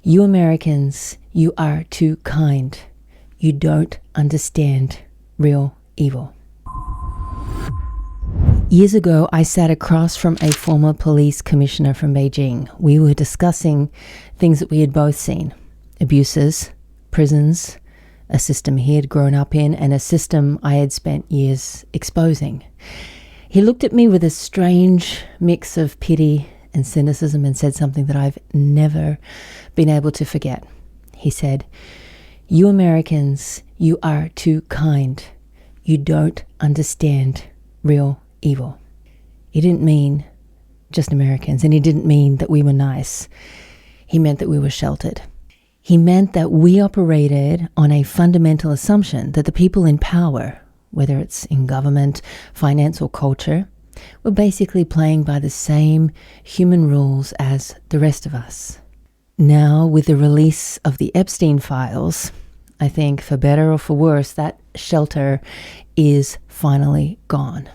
You Americans, you are too kind. You don't understand real evil. Years ago, I sat across from a former police commissioner from Beijing. We were discussing things that we had both seen: abuses, prisons, a system he had grown up in, and a system I had spent years exposing. He looked at me with a strange mix of pity and cynicism and said something that I've never been able to forget. He said, "You Americans, you are too kind. You don't understand real evil." He didn't mean just Americans, and he didn't mean that we were nice. He meant that we were sheltered. He meant that we operated on a fundamental assumption that the people in power, whether it's in government, finance, or culture, were basically playing by the same human rules as the rest of us. Now, with the release of the Epstein files, I think, for better or for worse, that shelter is finally gone.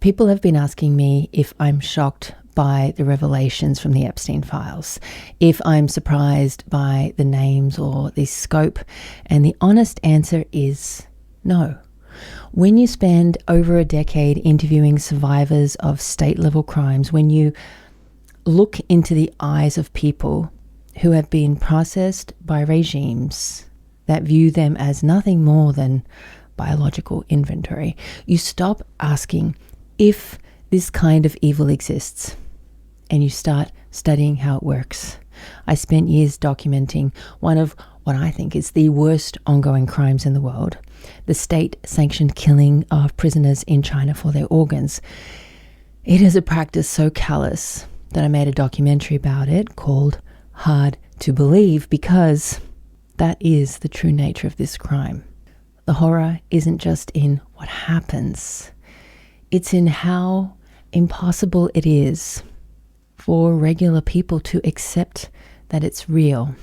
People have been asking me if I'm shocked by the revelations from the Epstein files, if I'm surprised by the names or the scope, and the honest answer is no. When you spend over a decade interviewing survivors of state-level crimes, when you look into the eyes of people who have been processed by regimes that view them as nothing more than biological inventory, you stop asking if this kind of evil exists, and you start studying how it works. I spent years documenting one of what I think is the worst ongoing crimes in the world, the state-sanctioned killing of prisoners in China for their organs. It is a practice so callous that I made a documentary about it called Hard to Believe, because that is the true nature of this crime. The horror isn't just in what happens, it's in how impossible it is for regular people to accept that it's real.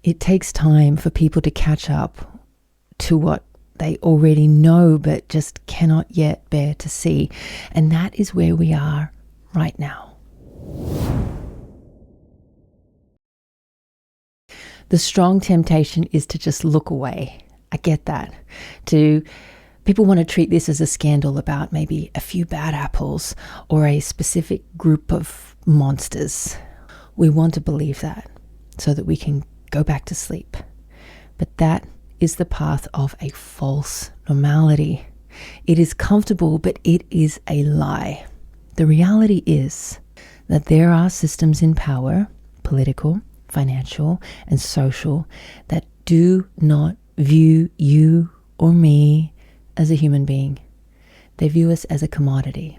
It takes time for people to catch up to what they already know but just cannot yet bear to see. And that is where we are right now. The strong temptation is to just look away. I get that. People want to treat this as a scandal about maybe a few bad apples or a specific group of monsters. We want to believe that so that we can go back to sleep. But that is the path of a false normality. It is comfortable, but it is a lie. The reality is that there are systems in power, political, financial, and social, that do not view you or me as a human being. They view us as a commodity.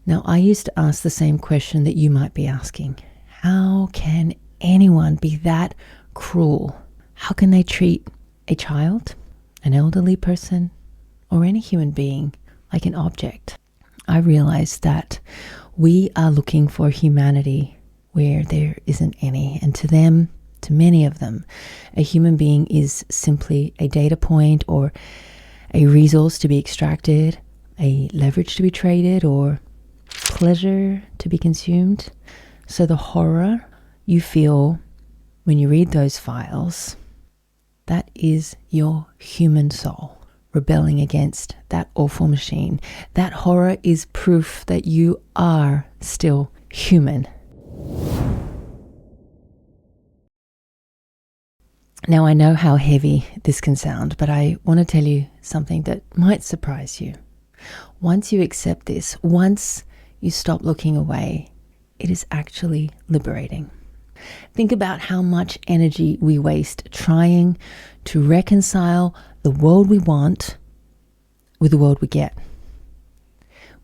Now, I used to ask the same question that you might be asking. How can anyone be that cruel? How can they treat a child, an elderly person, or any human being like an object? I realized that we are looking for humanity where there isn't any. And to them, to many of them, a human being is simply a data point or a resource to be extracted, a leverage to be traded, or pleasure to be consumed. So the horror you feel when you read those files, that is your human soul rebelling against that awful machine. That horror is proof that you are still human. Now, I know how heavy this can sound, but I want to tell you something that might surprise you. Once you accept this, once you stop looking away, it is actually liberating. Think about how much energy we waste trying to reconcile the world we want with the world we get.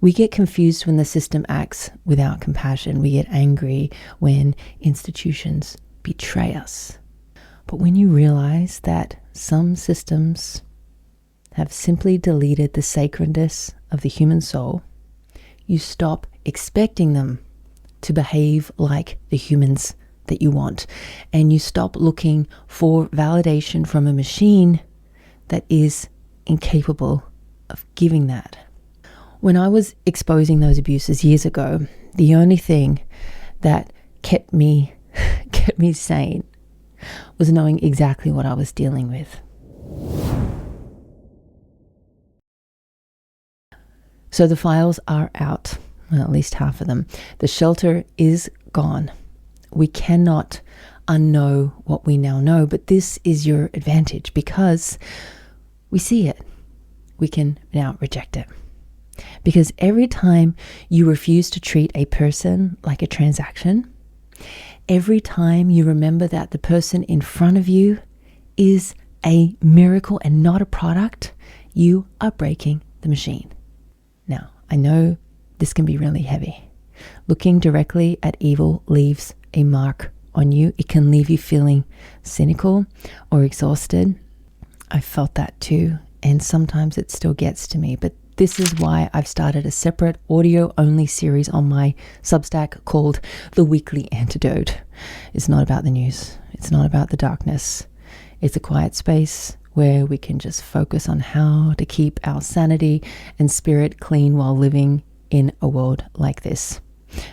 We get confused when the system acts without compassion. We get angry when institutions betray us. But when you realize that some systems have simply deleted the sacredness of the human soul, you stop expecting them to behave like the humans that you want, and you stop looking for validation from a machine that is incapable of giving that. When I was exposing those abuses years ago, The only thing that kept me sane was knowing exactly what I was dealing with. So the files are out, well, at least half of them. The shelter is gone. We cannot unknow what we now know, but this is your advantage because we see it. We can now reject it. Because every time you refuse to treat a person like a transaction, every time you remember that the person in front of you is a miracle and not a product, you are breaking the machine. Now, I know this can be really heavy. Looking directly at evil leaves a mark on you. It can leave you feeling cynical or exhausted. I felt that too, and sometimes it still gets to me, but this is why I've started a separate audio-only series on my Substack called The Weekly Antidote. It's not about the news. It's not about the darkness. It's a quiet space where we can just focus on how to keep our sanity and spirit clean while living in a world like this.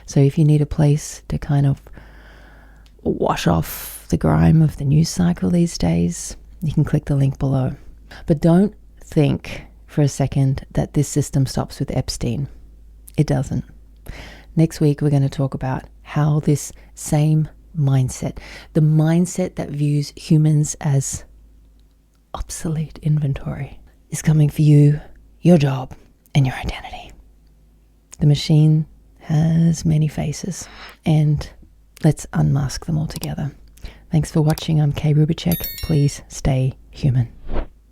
So if you need a place to kind of wash off the grime of the news cycle these days, you can click the link below. But don't think for a second that this system stops with Epstein. It doesn't. Next week, we're going to talk about how this same mindset, the mindset that views humans as obsolete inventory, is coming for you, your job, and your identity. The machine has many faces, and let's unmask them all together. Thanks for watching. I'm Kay Rubicek. Please stay human.